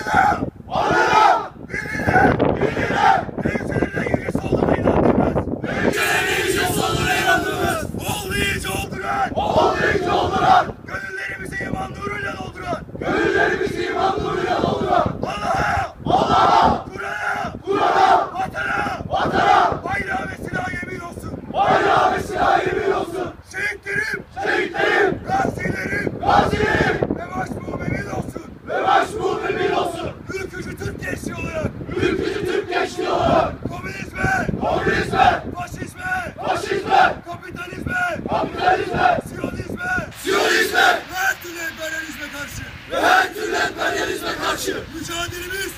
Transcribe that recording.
Varlığına! Varlığına! Birliğine! Mevzilerine yücesi olduğuna inandırmaz! Mevzilerine yücesi olduğuna inandırmaz! Oğlu iyice olduran! Oğlu iyice olduran! Gönüllerimizi iman nuruyla dolduran! Gönüllerimizi iman nuruyla dolduran! Allah'a! Allah'a! Kur'an'a! Kur'an'a! Vatana! Vatana! Bayrağı ve silah yemin olsun! Bayrağı ve silah yemin olsun! Şehitlerim! Şehitlerim! Gazilerim! Gazilerim! Ve başbuğum emin olsun! Ve başbuğum emin olsun! Ülkücü Türk gençliği olarak! Ülkücü Türk gençliği olarak! Komünizme! Komünizme! Faşizme! Faşizme! Kapitalizme! Kapitalizme! Siyonizme! Siyonizme! Ve her türlü emperyalizme karşı! Ve her türlü emperyalizme karşı! Mücadelemiz!